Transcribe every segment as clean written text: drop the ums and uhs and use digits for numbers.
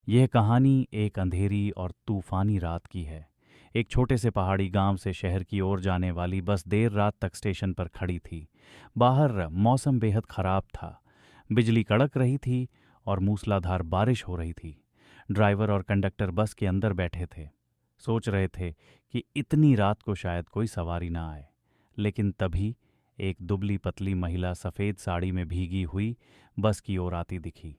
यह कहानी एक अंधेरी और तूफानी रात की है। एक छोटे से पहाड़ी गांव से शहर की ओर जाने वाली बस देर रात तक स्टेशन पर खड़ी थी। बाहर मौसम बेहद खराब था। बिजली कड़क रही थी और मूसलाधार बारिश हो रही थी। ड्राइवर और कंडक्टर बस के अंदर बैठे थे। सोच रहे थे कि इतनी रात को शायद कोई सवारी ना आए। लेकिन तभी एक दुबली पतली महिला सफ़ेद साड़ी में भीगी हुई बस की ओर आती दिखी।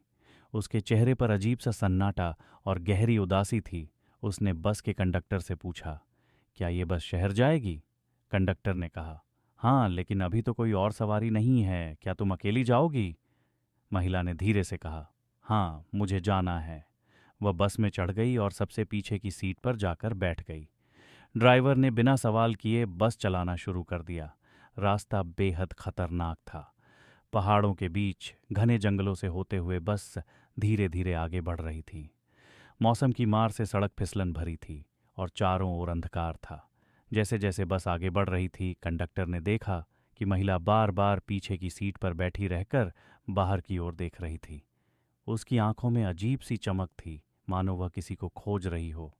उसके चेहरे पर अजीब सा सन्नाटा और गहरी उदासी थी। उसने बस के कंडक्टर से पूछा, क्या ये बस शहर जाएगी? कंडक्टर ने कहा, हाँ, लेकिन अभी तो कोई और सवारी नहीं है। क्या तुम अकेली जाओगी? महिला ने धीरे से कहा, हाँ, मुझे जाना है। वह बस में चढ़ गई और सबसे पीछे की सीट पर जाकर बैठ गई। ड्राइवर ने बिना सवाल किए बस चलाना शुरू कर दिया। रास्ता बेहद खतरनाक था। पहाड़ों के बीच घने जंगलों से होते हुए बस धीरे धीरे आगे बढ़ रही थी। मौसम की मार से सड़क फिसलन भरी थी और चारों ओर अंधकार था। जैसे जैसे बस आगे बढ़ रही थी, कंडक्टर ने देखा कि महिला बार बार पीछे की सीट पर बैठी रहकर बाहर की ओर देख रही थी। उसकी आंखों में अजीब सी चमक थी, मानो वह किसी को खोज रही हो।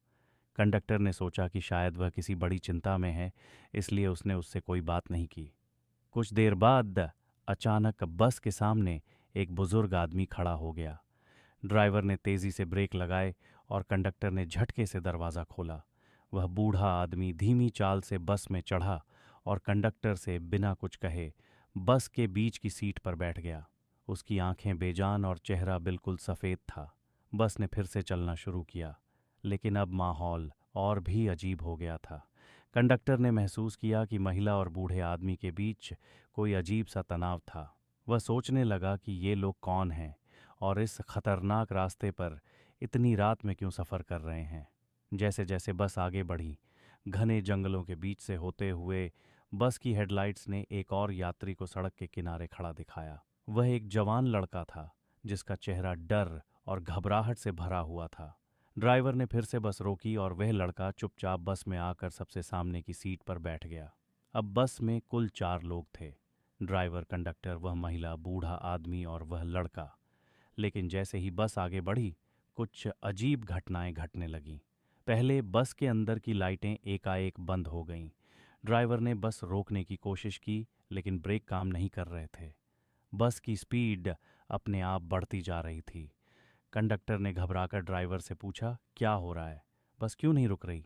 कंडक्टर ने सोचा कि शायद वह किसी बड़ी चिंता में है, इसलिए उसने उससे कोई बात नहीं की। कुछ देर बाद अचानक बस के सामने एक बुजुर्ग आदमी खड़ा हो गया। ड्राइवर ने तेजी से ब्रेक लगाए और कंडक्टर ने झटके से दरवाज़ा खोला। वह बूढ़ा आदमी धीमी चाल से बस में चढ़ा और कंडक्टर से बिना कुछ कहे बस के बीच की सीट पर बैठ गया। उसकी आंखें बेजान और चेहरा बिल्कुल सफ़ेद था। बस ने फिर से चलना शुरू किया, लेकिन अब माहौल और भी अजीब हो गया था। कंडक्टर ने महसूस किया कि महिला और बूढ़े आदमी के बीच कोई अजीब सा तनाव था। वह सोचने लगा कि ये लोग कौन हैं और इस खतरनाक रास्ते पर इतनी रात में क्यों सफ़र कर रहे हैं। जैसे जैसे बस आगे बढ़ी, घने जंगलों के बीच से होते हुए बस की हेडलाइट्स ने एक और यात्री को सड़क के किनारे खड़ा दिखाया। वह एक जवान लड़का था, जिसका चेहरा डर और घबराहट से भरा हुआ था। ड्राइवर ने फिर से बस रोकी और वह लड़का चुपचाप बस में आकर सबसे सामने की सीट पर बैठ गया। अब बस में कुल 4 लोग थे, ड्राइवर, कंडक्टर, वह महिला, बूढ़ा आदमी और वह लड़का। लेकिन जैसे ही बस आगे बढ़ी, कुछ अजीब घटनाएं घटने लगीं। पहले बस के अंदर की लाइटें एकाएक बंद हो गईं। ड्राइवर ने बस रोकने की कोशिश की, लेकिन ब्रेक काम नहीं कर रहे थे। बस की स्पीड अपने आप बढ़ती जा रही थी। कंडक्टर ने घबराकर ड्राइवर से पूछा, क्या हो रहा है? बस क्यों नहीं रुक रही?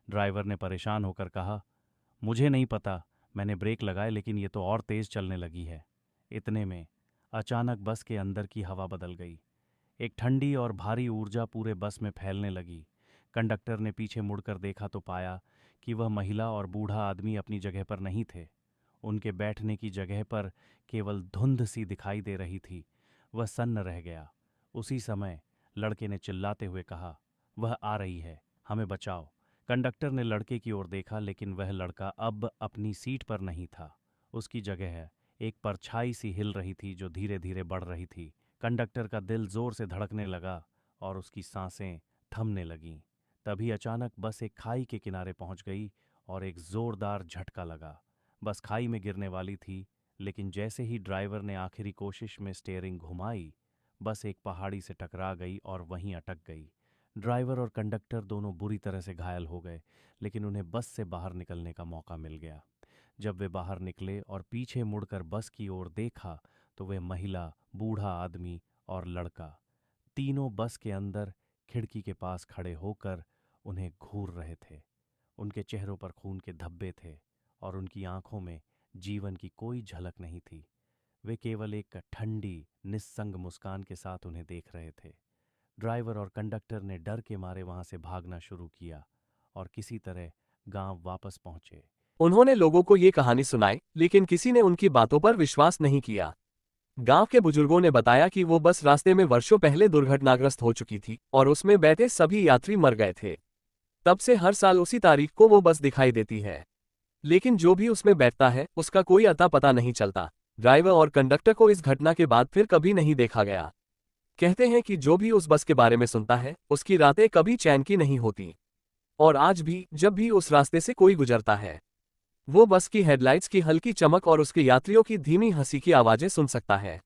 ड्राइवर ने परेशान होकर कहा, मुझे नहीं पता, मैंने ब्रेक लगाए लेकिन ये तो और तेज़ चलने लगी है। इतने में अचानक बस के अंदर की हवा बदल गई। एक ठंडी और भारी ऊर्जा पूरे बस में फैलने लगी। कंडक्टर ने पीछे मुड़कर देखा तो पाया कि वह महिला और बूढ़ा आदमी अपनी जगह पर नहीं थे। उनके बैठने की जगह पर केवल धुंध सी दिखाई दे रही थी। वह सन्न रह गया। उसी समय लड़के ने चिल्लाते हुए कहा, वह आ रही है, हमें बचाओ। कंडक्टर ने लड़के की ओर देखा, लेकिन वह लड़का अब अपनी सीट पर नहीं था। उसकी जगह एक परछाई सी हिल रही थी जो धीरे धीरे बढ़ रही थी। कंडक्टर का दिल जोर से धड़कने लगा और उसकी सांसें थमने लगीं। तभी अचानक बस एक खाई के किनारे पहुंच गई और एक जोरदार झटका लगा। बस खाई में गिरने वाली थी, लेकिन जैसे ही ड्राइवर ने आखिरी कोशिश में स्टीयरिंग घुमाई, बस एक पहाड़ी से टकरा गई और वहीं अटक गई। ड्राइवर और कंडक्टर दोनों बुरी तरह से घायल हो गए, लेकिन उन्हें बस से बाहर निकलने का मौका मिल गया। जब वे बाहर निकले और पीछे मुड़कर बस की ओर देखा, तो वे महिला, बूढ़ा आदमी और लड़का तीनों बस के अंदर खिड़की के पास खड़े होकर उन्हें घूर रहे थे। उनके चेहरों पर खून के धब्बे थे और उनकी आंखों में जीवन की कोई झलक नहीं थी। वे केवल एक ठंडी, निस्संग मुस्कान के साथ उन्हें देख रहे थे। ड्राइवर और कंडक्टर ने डर के मारे वहां से भागना शुरू किया और किसी तरह गांव वापस पहुंचे। उन्होंने लोगों को ये कहानी सुनाई, लेकिन किसी ने उनकी बातों पर विश्वास नहीं किया। गांव के बुजुर्गों ने बताया कि वो बस रास्ते में वर्षों पहले दुर्घटनाग्रस्त हो चुकी थी और उसमें बैठे सभी यात्री मर गए थे। तब से हर साल उसी तारीख को वो बस दिखाई देती है, लेकिन जो भी उसमें बैठता है उसका कोई अता पता नहीं चलता। ड्राइवर और कंडक्टर को इस घटना के बाद फिर कभी नहीं देखा गया। कहते हैं कि जो भी उस बस के बारे में सुनता है उसकी रातें कभी चैन की नहीं होती, और आज भी जब भी उस रास्ते से कोई गुजरता है, वो बस की हेडलाइट्स की हल्की चमक और उसके यात्रियों की धीमी हंसी की आवाजें सुन सकता है।